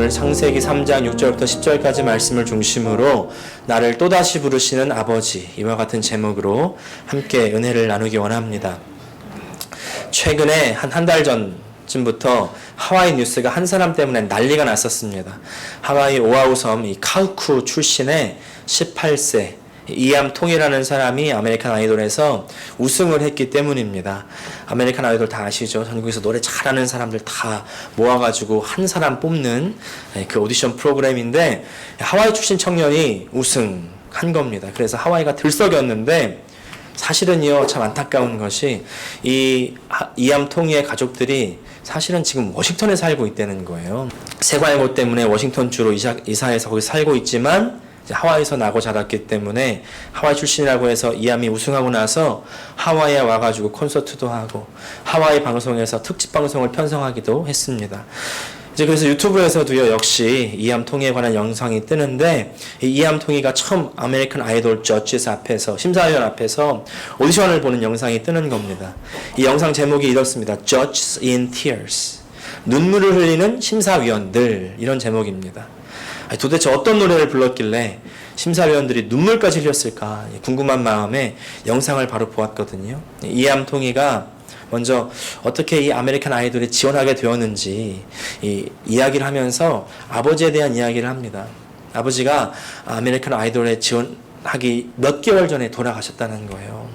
오늘 창세기 3장 6절부터 10절까지 말씀을 중심으로 나를 또다시 부르시는 아버지, 이와 같은 제목으로 함께 은혜를 나누기 원합니다. 최근에 한 달 전쯤부터 하와이 뉴스가 한 사람 때문에 난리가 났었습니다. 하와이 오아후 섬 이 카우쿠 출신의 18세 이암 통이라는 사람이 아메리칸 아이돌에서 우승을 했기 때문입니다. 아메리칸 아이돌 다 아시죠? 전국에서 노래 잘하는 사람들 다 모아가지고 한 사람 뽑는 그 오디션 프로그램인데 하와이 출신 청년이 우승한 겁니다. 그래서 하와이가 들썩였는데 사실은요, 참 안타까운 것이 이암 통이의 가족들이 사실은 지금 워싱턴에 살고 있다는 거예요. 세관고 때문에 워싱턴 주로 이사해서 거기 살고 있지만 하와이에서 나고 자랐기 때문에 하와이 출신이라고 해서 이암이 우승하고 나서 하와이에 와가지고 콘서트도 하고 하와이 방송에서 특집 방송을 편성하기도 했습니다. 이제 그래서 유튜브에서도요, 역시 이암 통이에 관한 영상이 뜨는데 이암 통이가 처음 아메리칸 아이돌 저지스 앞에서 심사위원 앞에서 오디션을 보는 영상이 뜨는 겁니다. 이 영상 제목이 이렇습니다. Judges in Tears. 눈물을 흘리는 심사위원들, 이런 제목입니다. 도대체 어떤 노래를 불렀길래 심사위원들이 눈물까지 흘렸을까 궁금한 마음에 영상을 바로 보았거든요. 이암 통이가 먼저 어떻게 이 아메리칸 아이돌에 지원하게 되었는지 이야기를 하면서 아버지에 대한 이야기를 합니다. 아버지가 아메리칸 아이돌에 지원하기 몇 개월 전에 돌아가셨다는 거예요.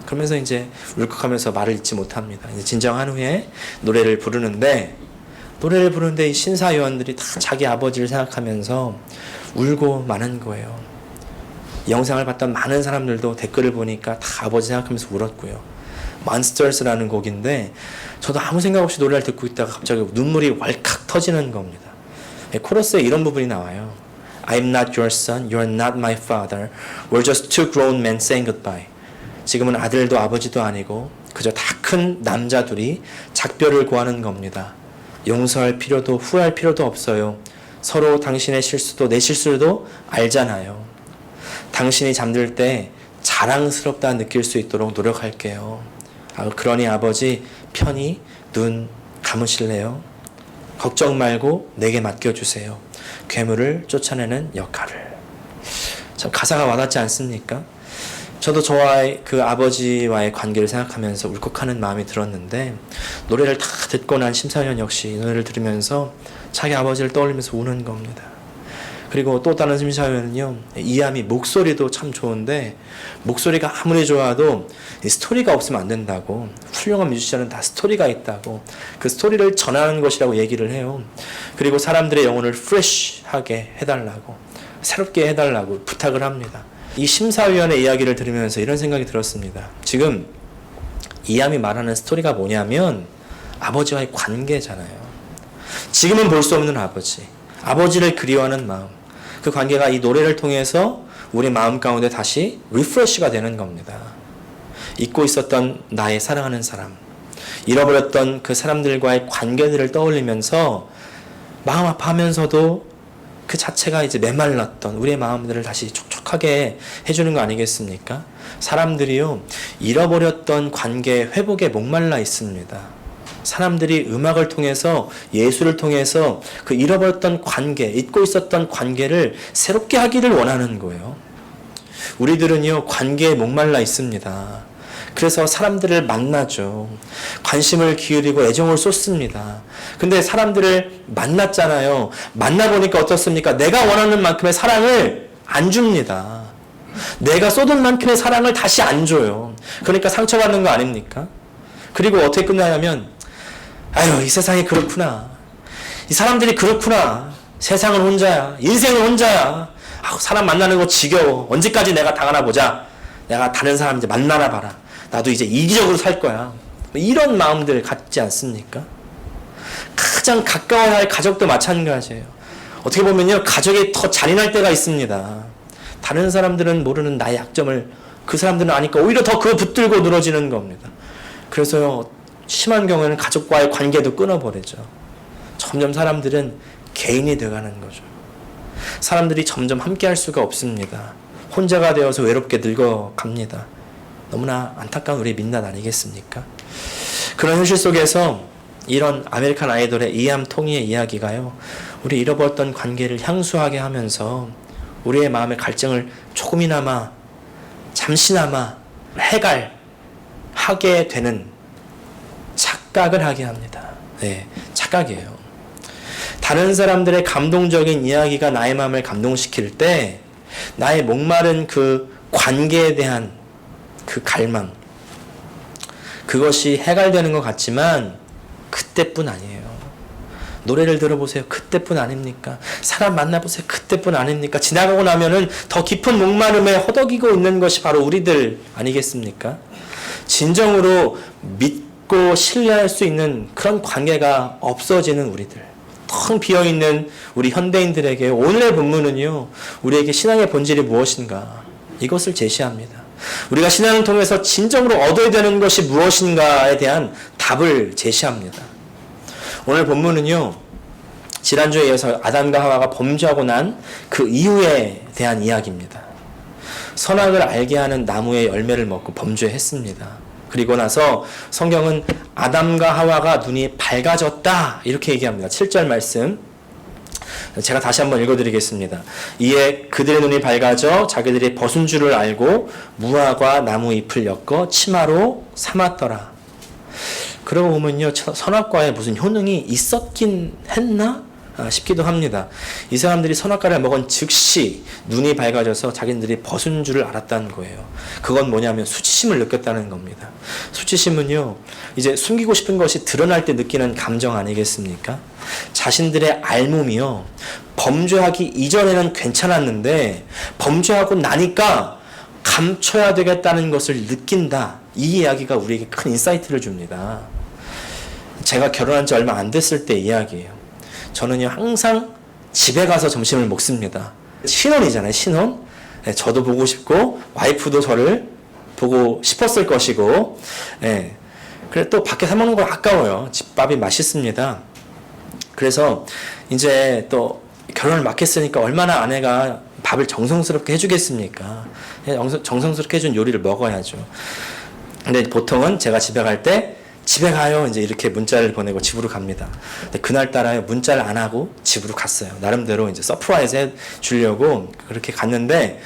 그러면서 이제 울컥하면서 말을 잇지 못합니다. 이제 진정한 후에 노래를 부르는데 이 심사위원들이 다 자기 아버지를 생각하면서 울고 마는 거예요. 영상을 봤던 많은 사람들도 댓글을 보니까 다 아버지 생각하면서 울었고요. Monsters라는 곡인데 저도 아무 생각 없이 노래를 듣고 있다가 갑자기 눈물이 왈칵 터지는 겁니다. 코러스에 이런 부분이 나와요. I'm not your son, you're not my father. We're just two grown men saying goodbye. 지금은 아들도 아버지도 아니고 그저 다 큰 남자 둘이 작별을 구하는 겁니다. 용서할 필요도 후회할 필요도 없어요. 서로 당신의 실수도 내 실수도 알잖아요. 당신이 잠들 때 자랑스럽다 느낄 수 있도록 노력할게요. 그러니 아버지 편히 눈 감으실래요? 걱정 말고 내게 맡겨주세요. 괴물을 쫓아내는 역할을. 참 가사가 와닿지 않습니까? 저도 저와의 그 아버지와의 관계를 생각하면서 울컥하는 마음이 들었는데 노래를 다 듣고 난 심사위원 역시 이 노래를 들으면서 자기 아버지를 떠올리면서 우는 겁니다. 그리고 또 다른 심사위원은요, 이암이 목소리도 참 좋은데 목소리가 아무리 좋아도 스토리가 없으면 안 된다고, 훌륭한 뮤지션은 다 스토리가 있다고, 그 스토리를 전하는 것이라고 얘기를 해요. 그리고 사람들의 영혼을 프레쉬하게 해달라고, 새롭게 해달라고 부탁을 합니다. 이 심사위원의 이야기를 들으면서 이런 생각이 들었습니다. 지금 이암이 말하는 스토리가 뭐냐면 아버지와의 관계잖아요. 지금은 볼 수 없는 아버지, 아버지를 그리워하는 마음, 그 관계가 이 노래를 통해서 우리 마음 가운데 다시 리프레시가 되는 겁니다. 잊고 있었던 나의 사랑하는 사람, 잃어버렸던 그 사람들과의 관계들을 떠올리면서 마음 아파하면서도 그 자체가 이제 메말랐던 우리의 마음들을 다시 촉촉하게 해주는 거 아니겠습니까? 사람들이요, 잃어버렸던 관계 회복에 목말라 있습니다. 사람들이 음악을 통해서, 예술을 통해서 그 잃어버렸던 관계, 잊고 있었던 관계를 새롭게 하기를 원하는 거예요. 우리들은요, 관계에 목말라 있습니다. 그래서 사람들을 만나죠. 관심을 기울이고 애정을 쏟습니다. 근데 사람들을 만났잖아요. 만나보니까 어떻습니까? 내가 원하는 만큼의 사랑을 안 줍니다. 내가 쏟은 만큼의 사랑을 다시 안 줘요. 그러니까 상처받는 거 아닙니까? 그리고 어떻게 끝나냐면, 아유, 이 세상이 그렇구나. 이 사람들이 그렇구나. 세상은 혼자야. 인생은 혼자야. 사람 만나는 거 지겨워. 언제까지 내가 당하나 보자. 내가 다른 사람 이제 만나나 봐라. 나도 이제 이기적으로 살 거야. 이런 마음들 갖지 않습니까? 가장 가까워야 할 가족도 마찬가지예요. 어떻게 보면요, 가족이 더 잔인할 때가 있습니다. 다른 사람들은 모르는 나의 약점을 그 사람들은 아니까 오히려 더 그거 붙들고 늘어지는 겁니다. 그래서요, 심한 경우에는 가족과의 관계도 끊어버리죠. 점점 사람들은 개인이 되어가는 거죠. 사람들이 점점 함께할 수가 없습니다. 혼자가 되어서 외롭게 늙어갑니다. 너무나 안타까운 우리의 민낯 아니겠습니까? 그런 현실 속에서 이런 아메리칸 아이돌의 이암 통이의 이야기가요, 우리 잃어버렸던 관계를 향수하게 하면서 우리의 마음의 갈증을 조금이나마 잠시나마 해갈하게 되는 착각을 하게 합니다. 네, 착각이에요. 다른 사람들의 감동적인 이야기가 나의 마음을 감동시킬 때 나의 목마른 그 관계에 대한 그 갈망, 그것이 해갈되는 것 같지만 그때뿐 아니에요. 노래를 들어보세요. 그때뿐 아닙니까? 사람 만나보세요. 그때뿐 아닙니까? 지나가고 나면은 더 깊은 목마름에 허덕이고 있는 것이 바로 우리들 아니겠습니까? 진정으로 믿고 신뢰할 수 있는 그런 관계가 없어지는 우리들, 텅 비어있는 우리 현대인들에게 오늘의 본문은요, 우리에게 신앙의 본질이 무엇인가 이것을 제시합니다. 우리가 신앙을 통해서 진정으로 얻어야 되는 것이 무엇인가에 대한 답을 제시합니다. 오늘 본문은요, 지난주에 이어서 아담과 하와가 범죄하고 난 그 이후에 대한 이야기입니다. 선악을 알게 하는 나무의 열매를 먹고 범죄했습니다. 그리고 나서 성경은 아담과 하와가 눈이 밝아졌다 이렇게 얘기합니다. 7절 말씀 제가 다시 한번 읽어드리겠습니다. 이에 그들의 눈이 밝아져 자기들이 벗은 줄을 알고 무화과 나무 잎을 엮어 치마로 삼았더라. 그러고 보면요, 선악과에 무슨 효능이 있었긴 했나 싶기도 합니다. 이 사람들이 선악과를 먹은 즉시 눈이 밝아져서 자기들이 벗은 줄을 알았다는 거예요. 그건 뭐냐면 수치심을 느꼈다는 겁니다. 수치심은요, 이제 숨기고 싶은 것이 드러날 때 느끼는 감정 아니겠습니까? 자신들의 알몸이요, 범죄하기 이전에는 괜찮았는데 범죄하고 나니까 감춰야 되겠다는 것을 느낀다. 이 이야기가 우리에게 큰 인사이트를 줍니다. 제가 결혼한 지 얼마 안 됐을 때 이야기예요. 저는요, 항상 집에 가서 점심을 먹습니다. 신혼이잖아요, 신혼. 네, 저도 보고 싶고 와이프도 저를 보고 싶었을 것이고, 네. 그래 또 밖에 사 먹는 거 아까워요. 집밥이 맛있습니다. 그래서 이제 또 결혼을 막 했으니까 얼마나 아내가 밥을 정성스럽게 해주겠습니까? 정성스럽게 해준 요리를 먹어야죠. 근데 보통은 제가 집에 갈 때 집에 가요 이제 이렇게 문자를 보내고 집으로 갑니다. 근데 그날따라 문자를 안 하고 집으로 갔어요. 나름대로 이제 서프라이즈 해 주려고 그렇게 갔는데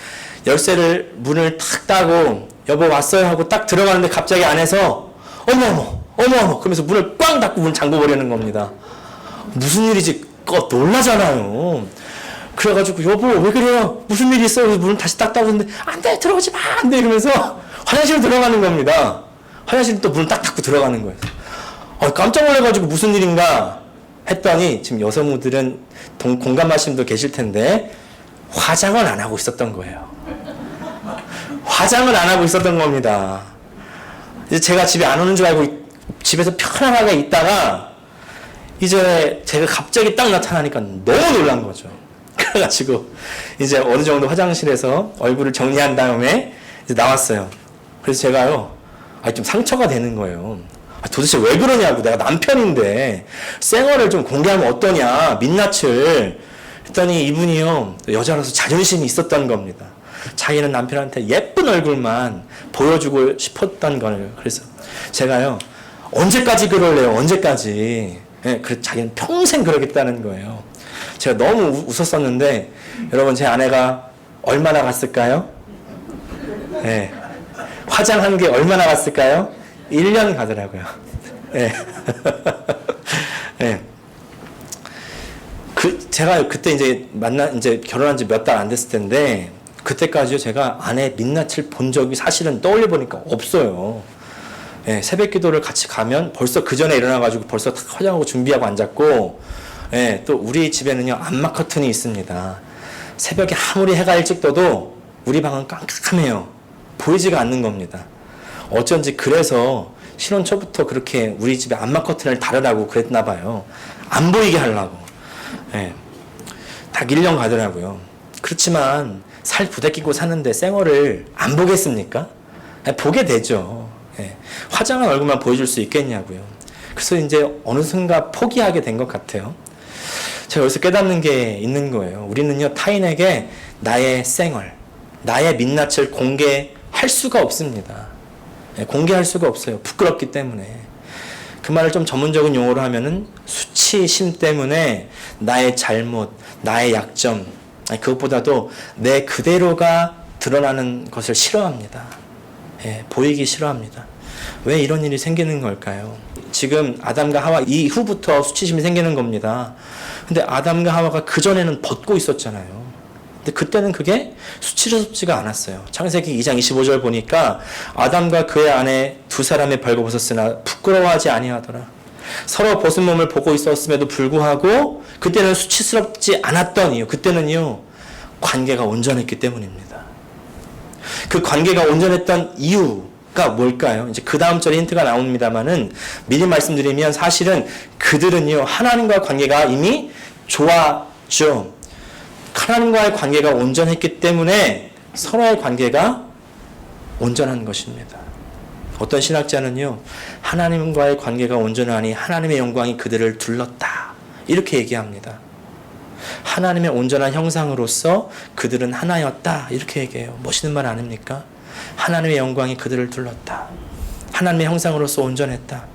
열쇠를 문을 탁 따고 여보 왔어요 하고 딱 들어가는데 갑자기 안에서 어머 그러면서 문을 꽝 닫고 문 잠궈 버리는 겁니다. 무슨 일이지? 놀라잖아요. 그래가지고 여보 왜 그래요? 무슨 일이 있어요? 문을 다시 딱 닫았는데 안돼 들어오지 마 안돼 이러면서 화장실로 들어가는 겁니다. 화장실 또 문을 딱 닫고 들어가는 거예요. 깜짝 놀라가지고 무슨 일인가 했더니 지금 여성분들은 공감하시는 분도 계실 텐데 화장을 안 하고 있었던 거예요. 화장을 안 하고 있었던 겁니다. 이제 제가 집에 안 오는 줄 알고 집에서 편안하게 있다가 이제 제가 갑자기 딱 나타나니까 너무 놀란 거죠. 그래가지고 이제 어느 정도 화장실에서 얼굴을 정리한 다음에 이제 나왔어요. 그래서 제가요, 좀 상처가 되는 거예요. 도대체 왜 그러냐고, 내가 남편인데 쌩얼을 좀 공개하면 어떠냐, 민낯을 했더니 이분이요, 여자라서 자존심이 있었던 겁니다. 자기는 남편한테 예쁜 얼굴만 보여주고 싶었던 거예요. 그래서 제가요, 언제까지 그럴래요? 언제까지? 예, 자기는 평생 그러겠다는 거예요. 제가 너무 웃었었는데 여러분, 제 아내가 얼마나 갔을까요? 예, 화장한 게 얼마나 갔을까요? 1년 가더라고요. 예. 예. 제가 그때 이제 이제 결혼한 지 몇 달 안 됐을 텐데, 그때까지요, 제가 아내 민낯을 본 적이 사실은 떠올려 보니까 없어요. 예, 새벽 기도를 같이 가면 벌써 그 전에 일어나가지고 벌써 다 화장하고 준비하고 앉았고, 예, 또 우리 집에는요, 암막 커튼이 있습니다. 새벽에 아무리 해가 일찍 떠도 우리 방은 깜깜해요. 보이지가 않는 겁니다. 어쩐지 그래서 신혼 초부터 그렇게 우리 집에 암막 커튼을 달으라고 그랬나 봐요. 안 보이게 하려고. 예, 딱 1년 가더라고요. 그렇지만 살 부대끼고 사는데 쌩얼을 안 보겠습니까? 보게 되죠. 예, 화장한 얼굴만 보여줄 수 있겠냐고요. 그래서 이제 어느 순간 포기하게 된 것 같아요. 제가 여기서 깨닫는 게 있는 거예요. 우리는요, 타인에게 나의 쌩얼, 나의 민낯을 공개할 수가 없습니다. 예, 공개할 수가 없어요. 부끄럽기 때문에. 그 말을 좀 전문적인 용어로 하면은 수치심 때문에 나의 잘못, 나의 약점, 그것보다도 내 그대로가 드러나는 것을 싫어합니다. 예, 보이기 싫어합니다. 왜 이런 일이 생기는 걸까요? 지금 아담과 하와 이후부터 수치심이 생기는 겁니다. 근데 아담과 하와가 그전에는 벗고 있었잖아요. 근데 그때는 그게 수치스럽지가 않았어요. 창세기 2장 25절 보니까 아담과 그의 아내 두 사람의 벌거벗었으나 부끄러워하지 아니하더라. 서로 벗은 몸을 보고 있었음에도 불구하고 그때는 수치스럽지 않았던 이유, 그때는요 관계가 온전했기 때문입니다. 그 관계가 온전했던 이유가 뭘까요? 이제 그 다음 절에 힌트가 나옵니다만은 미리 말씀드리면 사실은 그들은요 하나님과 관계가 이미 좋았죠. 하나님과의 관계가 온전했기 때문에 서로의 관계가 온전한 것입니다. 어떤 신학자는요 하나님과의 관계가 온전하니 하나님의 영광이 그들을 둘렀다 이렇게 얘기합니다. 하나님의 온전한 형상으로서 그들은 하나였다 이렇게 얘기해요. 멋있는 말 아닙니까? 하나님의 영광이 그들을 둘렀다. 하나님의 형상으로서 온전했다.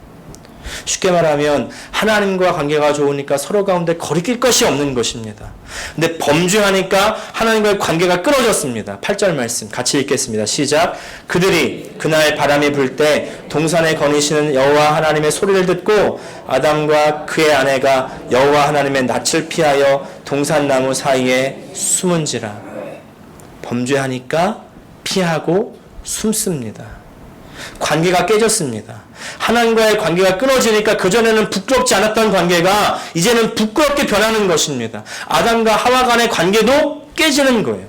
쉽게 말하면 하나님과 관계가 좋으니까 서로 가운데 거리낄 것이 없는 것입니다. 근데 범죄하니까 하나님과의 관계가 끊어졌습니다. 8절 말씀 같이 읽겠습니다. 시작. 그들이 그날 바람이 불 때 동산에 거니시는 여호와 하나님의 소리를 듣고 아담과 그의 아내가 여호와 하나님의 낯을 피하여 동산나무 사이에 숨은지라. 범죄하니까 피하고 숨습니다. 관계가 깨졌습니다. 하나님과의 관계가 끊어지니까 그전에는 부끄럽지 않았던 관계가 이제는 부끄럽게 변하는 것입니다. 아담과 하와 간의 관계도 깨지는 거예요.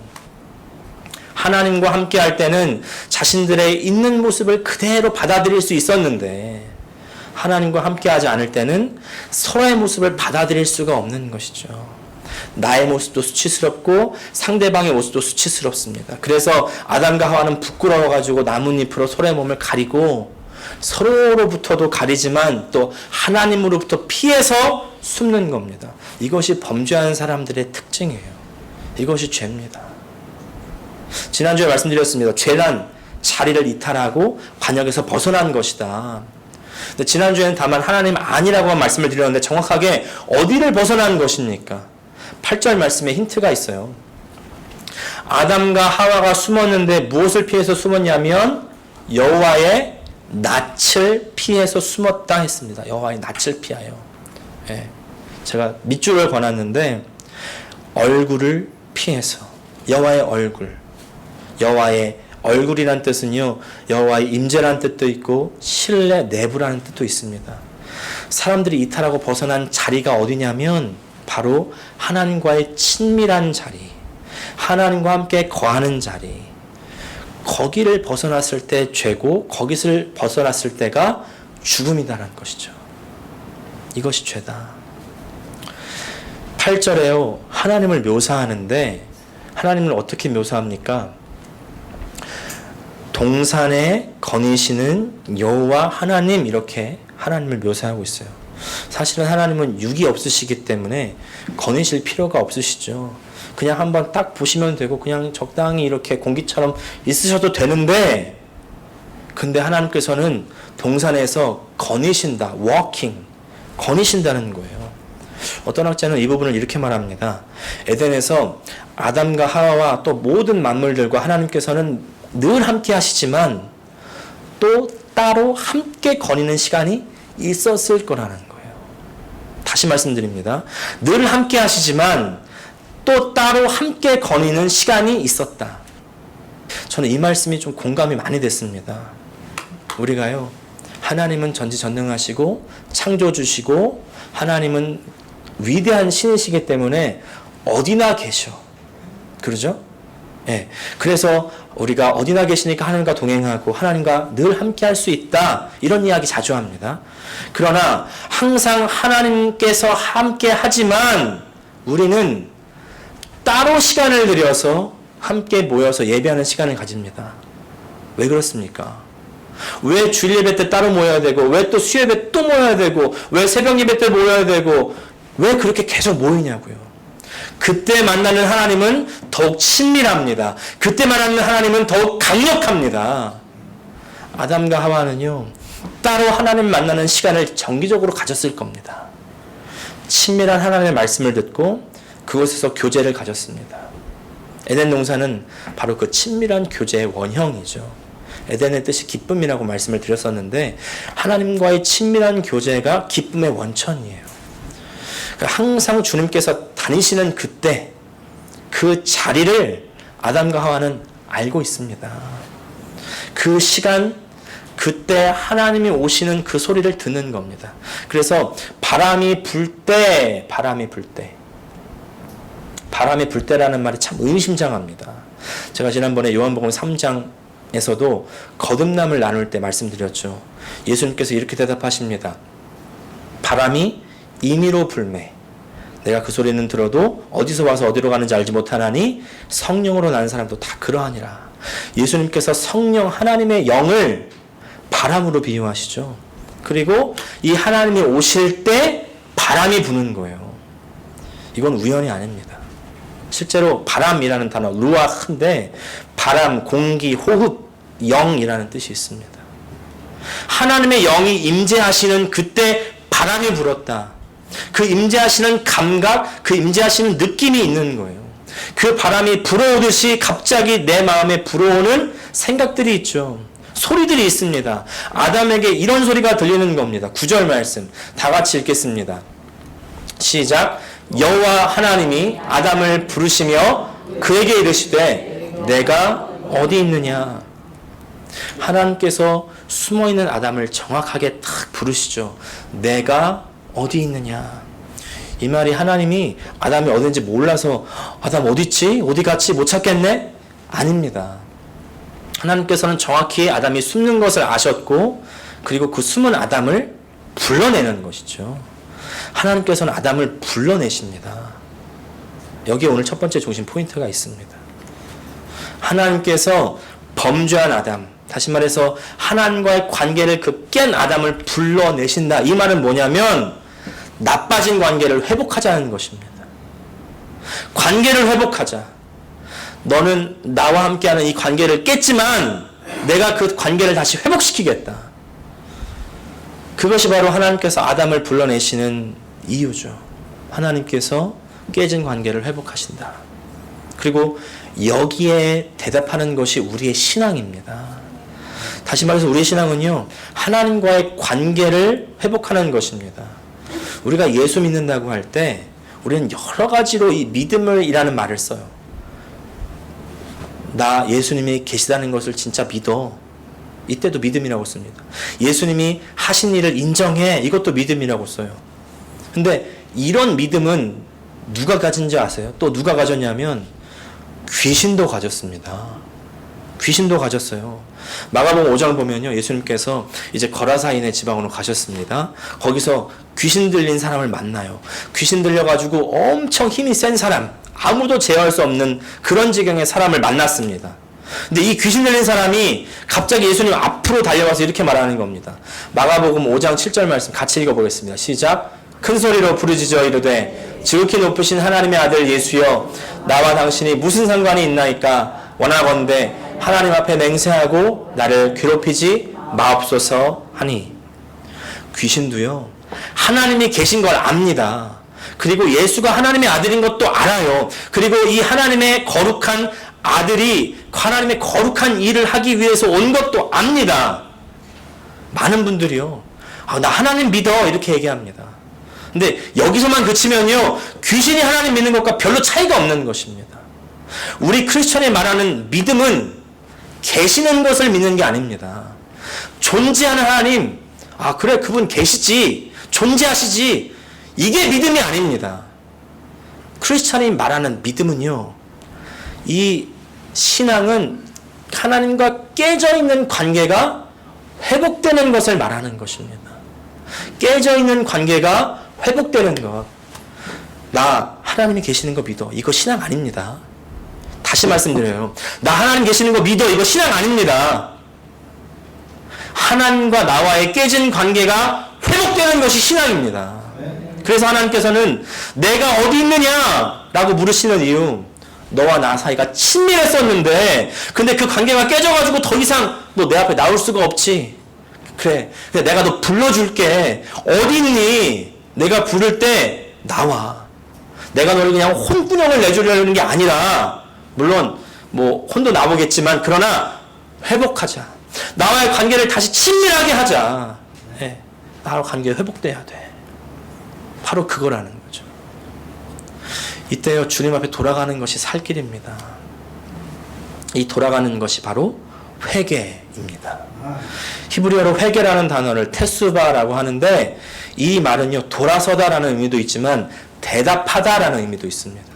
하나님과 함께 할 때는 자신들의 있는 모습을 그대로 받아들일 수 있었는데 하나님과 함께 하지 않을 때는 서로의 모습을 받아들일 수가 없는 것이죠. 나의 모습도 수치스럽고 상대방의 모습도 수치스럽습니다. 그래서 아담과 하와는 부끄러워가지고 나뭇잎으로 서로의 몸을 가리고 서로로부터도 가리지만 또 하나님으로부터 피해서 숨는 겁니다. 이것이 범죄하는 사람들의 특징이에요. 이것이 죄입니다. 지난주에 말씀드렸습니다. 죄란 자리를 이탈하고 관역에서 벗어난 것이다. 근데 지난주에는 다만 하나님 아니라고만 말씀을 드렸는데 정확하게 어디를 벗어난 것입니까? 8절 말씀에 힌트가 있어요. 아담과 하와가 숨었는데 무엇을 피해서 숨었냐면 여호와의 낯을 피해서 숨었다 했습니다. 여호와의 낯을 피하여. 예. 제가 밑줄을 그어놨는데 얼굴을 피해서 여호와의 얼굴. 여호와의 얼굴이란 뜻은요 여호와의 임재라는 뜻도 있고 실내 내부라는 뜻도 있습니다. 사람들이 이탈하고 벗어난 자리가 어디냐면 바로 하나님과의 친밀한 자리, 하나님과 함께 거하는 자리, 거기를 벗어났을 때 죄고 거기를 벗어났을 때가 죽음이다라는 것이죠. 이것이 죄다. 8절에요 하나님을 묘사하는데 하나님을 어떻게 묘사합니까? 동산에 거니시는 여호와 하나님 이렇게 하나님을 묘사하고 있어요. 사실은 하나님은 육이 없으시기 때문에 거니실 필요가 없으시죠. 그냥 한번 딱 보시면 되고 그냥 적당히 이렇게 공기처럼 있으셔도 되는데 근데 하나님께서는 동산에서 거니신다. walking. 거니신다는 거예요. 어떤 학자는 이 부분을 이렇게 말합니다. 에덴에서 아담과 하와와 또 모든 만물들과 하나님께서는 늘 함께 하시지만 또 따로 함께 거니는 시간이 있었을 거라는 거예요. 다시 말씀드립니다. 늘 함께 하시지만 또 따로 함께 거니는 시간이 있었다. 저는 이 말씀이 좀 공감이 많이 됐습니다. 우리가요 하나님은 전지전능하시고 창조주시고 하나님은 위대한 신이시기 때문에 어디나 계셔. 그러죠? 예. 그래서 우리가 어디나 계시니까 하나님과 동행하고 하나님과 늘 함께 할 수 있다. 이런 이야기 자주 합니다. 그러나 항상 하나님께서 함께 하지만 우리는 따로 시간을 들여서 함께 모여서 예배하는 시간을 가집니다. 왜 그렇습니까? 왜 주일 예배 때 따로 모여야 되고 왜 또 수예배 또 모여야 되고 왜 새벽 예배 때 모여야 되고 왜 그렇게 계속 모이냐고요. 그때 만나는 하나님은 더욱 친밀합니다. 그때 만나는 하나님은 더욱 강력합니다. 아담과 하와는요 따로 하나님 만나는 시간을 정기적으로 가졌을 겁니다. 친밀한 하나님의 말씀을 듣고 그곳에서 교제를 가졌습니다. 에덴 동산은 바로 그 친밀한 교제의 원형이죠. 에덴의 뜻이 기쁨이라고 말씀을 드렸었는데 하나님과의 친밀한 교제가 기쁨의 원천이에요. 항상 주님께서 다니시는 그때 그 자리를 아담과 하와는 알고 있습니다. 그 시간 그때 하나님이 오시는 그 소리를 듣는 겁니다. 그래서 바람이 불 때라는 말이 참 의미심장합니다. 제가 지난번에 요한복음 3장에서도 거듭남을 나눌 때 말씀드렸죠. 예수님께서 이렇게 대답하십니다. 바람이 임의로 불매 내가 그 소리는 들어도 어디서 와서 어디로 가는지 알지 못하나니 성령으로 나는 사람도 다 그러하니라. 예수님께서 성령 하나님의 영을 바람으로 비유하시죠. 그리고 이 하나님이 오실 때 바람이 부는 거예요. 이건 우연이 아닙니다. 실제로 바람이라는 단어 루아흐인데 바람, 공기, 호흡, 영이라는 뜻이 있습니다. 하나님의 영이 임재하시는 그때 바람이 불었다. 그 임재하시는 감각, 그 임재하시는 느낌이 있는 거예요. 그 바람이 불어오듯이 갑자기 내 마음에 불어오는 생각들이 있죠. 소리들이 있습니다. 아담에게 이런 소리가 들리는 겁니다. 9절 말씀 다 같이 읽겠습니다. 시작. 여호와 하나님이 아담을 부르시며 그에게 이르시되 내가 어디 있느냐. 하나님께서 숨어있는 아담을 정확하게 딱 부르시죠. 내가 어디 있느냐. 이 말이 하나님이 아담이 어딘지 몰라서 아담 어디 있지? 어디 갔지? 못 찾겠네? 아닙니다. 하나님께서는 정확히 아담이 숨는 것을 아셨고 그리고 그 숨은 아담을 불러내는 것이죠. 하나님께서는 아담을 불러내십니다. 여기에 오늘 첫 번째 중심 포인트가 있습니다. 하나님께서 범죄한 아담, 다시 말해서 하나님과의 관계를 그 깬 아담을 불러내신다. 이 말은 뭐냐면 나빠진 관계를 회복하자는 것입니다. 관계를 회복하자. 너는 나와 함께하는 이 관계를 깼지만 내가 그 관계를 다시 회복시키겠다. 그것이 바로 하나님께서 아담을 불러내시는 이유죠. 하나님께서 깨진 관계를 회복하신다. 그리고 여기에 대답하는 것이 우리의 신앙입니다. 다시 말해서 우리의 신앙은요, 하나님과의 관계를 회복하는 것입니다. 우리가 예수 믿는다고 할 때 우리는 여러 가지로 이 믿음을이라는 말을 써요. 나 예수님이 계시다는 것을 진짜 믿어. 이때도 믿음이라고 씁니다. 예수님이 하신 일을 인정해. 이것도 믿음이라고 써요. 근데 이런 믿음은 누가 가진지 아세요? 또 누가 가졌냐면 귀신도 가졌습니다. 귀신도 가졌어요. 마가복음 5장 보면요, 예수님께서 이제 거라사인의 지방으로 가셨습니다. 거기서 귀신 들린 사람을 만나요. 귀신 들려가지고 엄청 힘이 센 사람, 아무도 제어할 수 없는 그런 지경의 사람을 만났습니다. 근데 이 귀신 들린 사람이 갑자기 예수님 앞으로 달려와서 이렇게 말하는 겁니다. 마가복음 5장 7절 말씀 같이 읽어보겠습니다. 시작. 큰 소리로 부르짖어 이르되 지극히 높으신 하나님의 아들 예수여, 나와 당신이 무슨 상관이 있나이까? 원하건대 하나님 앞에 맹세하고 나를 괴롭히지 마옵소서 하니. 귀신도요, 하나님이 계신 걸 압니다. 그리고 예수가 하나님의 아들인 것도 알아요. 그리고 이 하나님의 거룩한 아들이 하나님의 거룩한 일을 하기 위해서 온 것도 압니다. 많은 분들이요, 나 하나님 믿어 이렇게 얘기합니다. 근데 여기서만 그치면요, 귀신이 하나님 믿는 것과 별로 차이가 없는 것입니다. 우리 크리스천이 말하는 믿음은 계시는 것을 믿는 게 아닙니다. 존재하는 하나님, 그래 그분 계시지, 존재하시지, 이게 믿음이 아닙니다. 크리스천이 말하는 믿음은요, 이 신앙은 하나님과 깨져 있는 관계가 회복되는 것을 말하는 것입니다. 깨져 있는 관계가 회복되는 것. 나 하나님이 계시는 거 믿어. 이거 신앙 아닙니다. 다시 말씀드려요. 나 하나님 계시는 거 믿어. 이거 신앙 아닙니다. 하나님과 나와의 깨진 관계가 회복되는 것이 신앙입니다. 그래서 하나님께서는 내가 어디 있느냐? 라고 물으시는 이유, 너와 나 사이가 친밀했었는데 근데 그 관계가 깨져가지고 더 이상 너 내 앞에 나올 수가 없지. 그래, 내가 너 불러줄게. 어디 있니? 내가 부를 때 나와. 내가 너를 그냥 혼꾸녕을 내주려는 게 아니라, 물론 뭐 혼도 나오겠지만 그러나 회복하자. 나와의 관계를 다시 친밀하게 하자. 네, 나와 관계 회복돼야 돼. 바로 그거라는 거죠. 이때요, 주님 앞에 돌아가는 것이 살 길입니다. 이 돌아가는 것이 바로 회개입니다. 히브리어로 회개라는 단어를 테수바라고 하는데, 이 말은요, 돌아서다라는 의미도 있지만 대답하다라는 의미도 있습니다.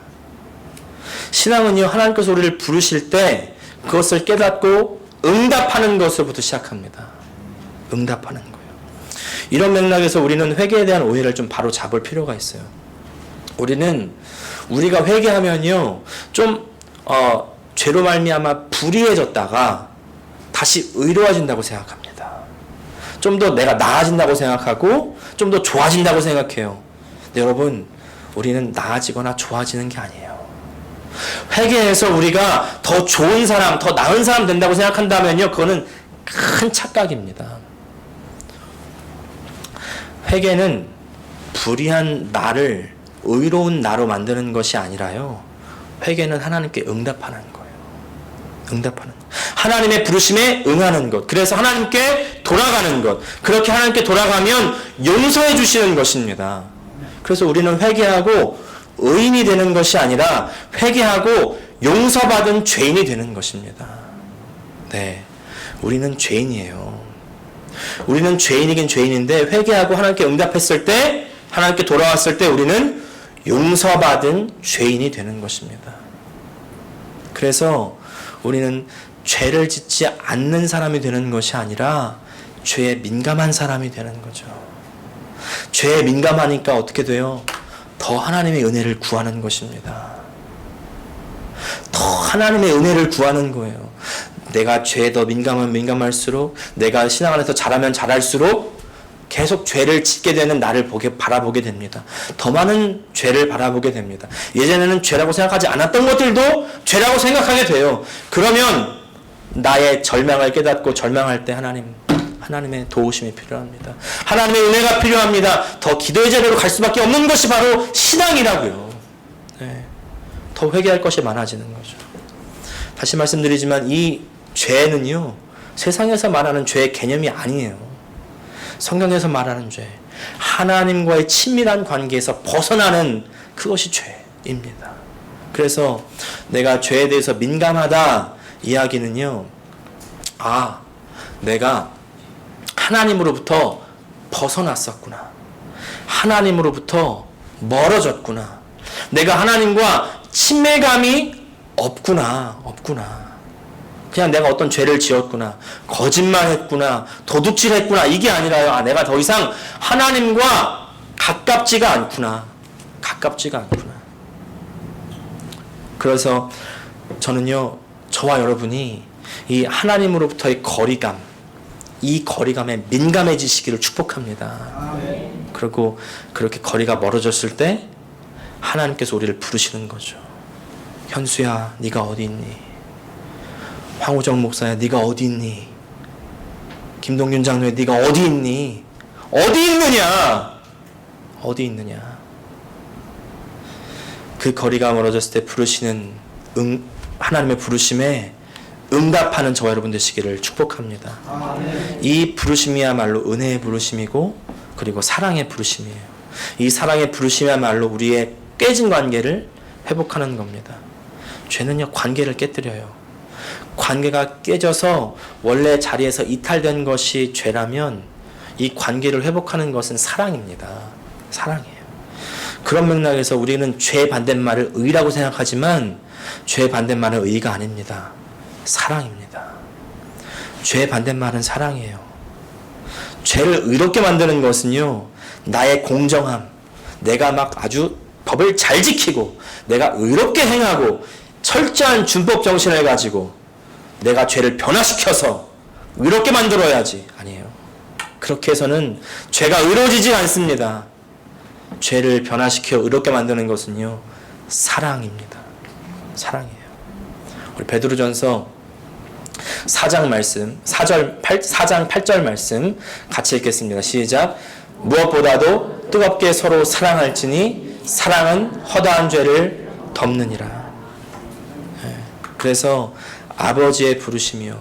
신앙은요, 하나님께서 우리를 부르실 때 그것을 깨닫고 응답하는 것으로부터 시작합니다. 응답하는 거예요. 이런 맥락에서 우리는 회개에 대한 오해를 좀 바로 잡을 필요가 있어요. 우리가 회개하면요, 좀 죄로 말미암아 불의해졌다가 다시 의로워진다고 생각합니다. 좀 더 내가 나아진다고 생각하고 좀 더 좋아진다고 생각해요. 근데 여러분, 우리는 나아지거나 좋아지는 게 아니에요. 회개해서 우리가 더 좋은 사람, 더 나은 사람 된다고 생각한다면요, 그거는 큰 착각입니다. 회개는 불의한 나를 의로운 나로 만드는 것이 아니라요, 회개는 하나님께 응답하는 거예요. 응답하는 것. 하나님의 부르심에 응하는 것. 그래서 하나님께 돌아가는 것. 그렇게 하나님께 돌아가면 용서해 주시는 것입니다. 그래서 우리는 회개하고 의인이 되는 것이 아니라 회개하고 용서받은 죄인이 되는 것입니다. 네, 우리는 죄인이에요. 우리는 죄인이긴 죄인인데, 회개하고 하나님께 응답했을 때, 하나님께 돌아왔을 때 우리는 용서받은 죄인이 되는 것입니다. 그래서 우리는 죄를 짓지 않는 사람이 되는 것이 아니라 죄에 민감한 사람이 되는 거죠. 죄에 민감하니까 어떻게 돼요? 더 하나님의 은혜를 구하는 것입니다. 더 하나님의 은혜를 구하는 거예요. 내가 죄에 더 민감할수록, 내가 신앙 안에서 잘하면 잘할수록 계속 죄를 짓게 되는 나를 바라보게 됩니다. 더 많은 죄를 바라보게 됩니다. 예전에는 죄라고 생각하지 않았던 것들도 죄라고 생각하게 돼요. 그러면 나의 절망을 깨닫고 절망할 때 하나님의 도우심이 필요합니다. 하나님의 은혜가 필요합니다. 더 기도의 자리로 갈 수밖에 없는 것이 바로 신앙이라고요. 네. 더 회개할 것이 많아지는 거죠. 다시 말씀드리지만 이 죄는요, 세상에서 말하는 죄의 개념이 아니에요. 성경에서 말하는 죄, 하나님과의 친밀한 관계에서 벗어나는 그것이 죄입니다. 그래서 내가 죄에 대해서 민감하다 이야기는요, 내가 하나님으로부터 벗어났었구나. 하나님으로부터 멀어졌구나. 내가 하나님과 친밀감이 없구나. 그냥 내가 어떤 죄를 지었구나, 거짓말했구나, 도둑질했구나, 이게 아니라요, 내가 더 이상 하나님과 가깝지가 않구나. 그래서 저는요, 저와 여러분이 이 하나님으로부터의 거리감, 이 거리감에 민감해지시기를 축복합니다. 그리고 그렇게 거리가 멀어졌을 때 하나님께서 우리를 부르시는 거죠. 현수야, 네가 어디 있니? 황우정 목사야, 네가 어디 있니? 김동균 장로야, 네가 어디 있니? 어디 있느냐? 그 거리가 멀어졌을 때 부르시는 하나님의 부르심에 응답하는 저와 여러분 되시기를 축복합니다. 이 부르심이야말로 은혜의 부르심이고, 그리고 사랑의 부르심이에요. 이 사랑의 부르심이야말로 우리의 깨진 관계를 회복하는 겁니다. 죄는요, 관계를 깨뜨려요. 관계가 깨져서 원래 자리에서 이탈된 것이 죄라면, 이 관계를 회복하는 것은 사랑입니다. 사랑이에요. 그런 맥락에서 우리는 죄 반대말을 의라고 생각하지만, 죄 반대말은 의가 아닙니다. 사랑입니다. 죄 반대말은 사랑이에요. 죄를 의롭게 만드는 것은요, 나의 공정함, 내가 막 아주 법을 잘 지키고 내가 의롭게 행하고 철저한 준법 정신을 가지고 내가 죄를 변화시켜서 의롭게 만들어야지, 아니에요. 그렇게 해서는 죄가 의로워지지 않습니다. 죄를 변화시켜 의롭게 만드는 것은요, 사랑입니다. 사랑이에요. 우리 베드로전서 4장 말씀, 4장 8절 말씀 같이 읽겠습니다. 시작. 무엇보다도 뜨겁게 서로 사랑할지니 사랑은 허다한 죄를 덮느니라. 그래서 아버지의 부르심이요,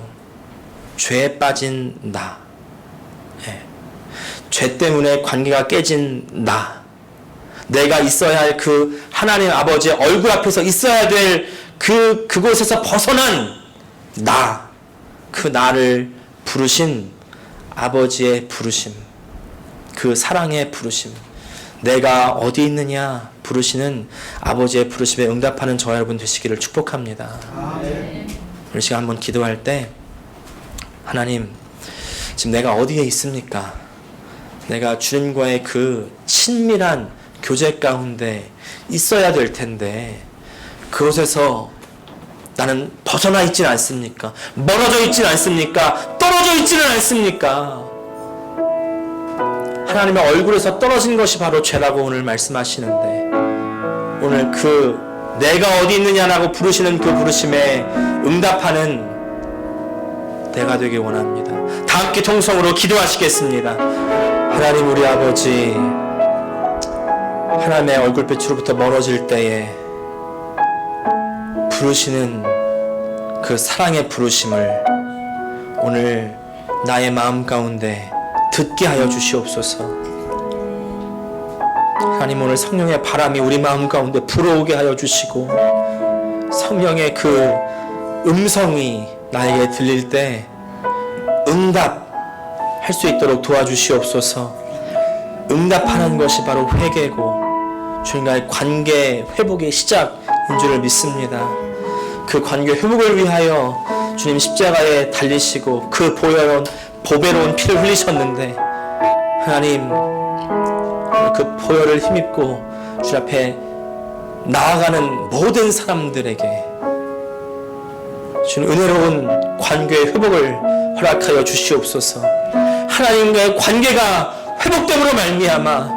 죄에 빠진 나, 죄 때문에 관계가 깨진 나, 내가 있어야 할 그 하나님 아버지의 얼굴 앞에서 있어야 될 그곳에서 벗어난 나, 그 나를 부르신 아버지의 부르심, 그 사랑의 부르심, 내가 어디 있느냐 부르시는 아버지의 부르심에 응답하는 저와 여러분 되시기를 축복합니다. 우리 시간 한번 기도할 때, 하나님, 지금 내가 어디에 있습니까? 내가 주님과의 그 친밀한 교제 가운데 있어야 될 텐데 그곳에서 나는 벗어나 있지는 않습니까? 멀어져 있지는 않습니까? 떨어져 있지는 않습니까? 하나님의 얼굴에서 떨어진 것이 바로 죄라고 오늘 말씀하시는데, 오늘 그 내가 어디 있느냐라고 부르시는 그 부르심에 응답하는 내가 되길 원합니다. 다 함께 통성으로 기도하시겠습니다. 하나님 우리 아버지, 하나님의 얼굴빛으로부터 멀어질 때에 부르시는 그 사랑의 부르심을 오늘 나의 마음 가운데 듣게 하여 주시옵소서. 하나님, 오늘 성령의 바람이 우리 마음 가운데 불어오게 하여 주시고, 성령의 그 음성이 나에게 들릴 때 응답할 수 있도록 도와주시옵소서. 응답하는 것이 바로 회개고 주님과의 관계 회복의 시작인 줄을 믿습니다. 그 관계 회복을 위하여 주님 십자가에 달리시고 그 보배로운 피를 흘리셨는데, 하나님 그 보혈을 힘입고 주 앞에 나아가는 모든 사람들에게 주님 은혜로운 관계의 회복을 허락하여 주시옵소서. 하나님과의 관계가 회복됨으로 말미암아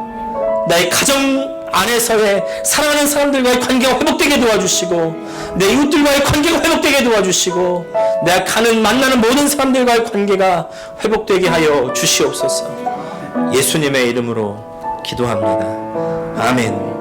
나의 가정 안에서의 사랑하는 사람들과의 관계가 회복되게 도와주시고, 내 이웃들과의 관계가 회복되게 도와주시고, 내가 가는 만나는 모든 사람들과의 관계가 회복되게 하여 주시옵소서. 예수님의 이름으로 기도합니다. 아멘.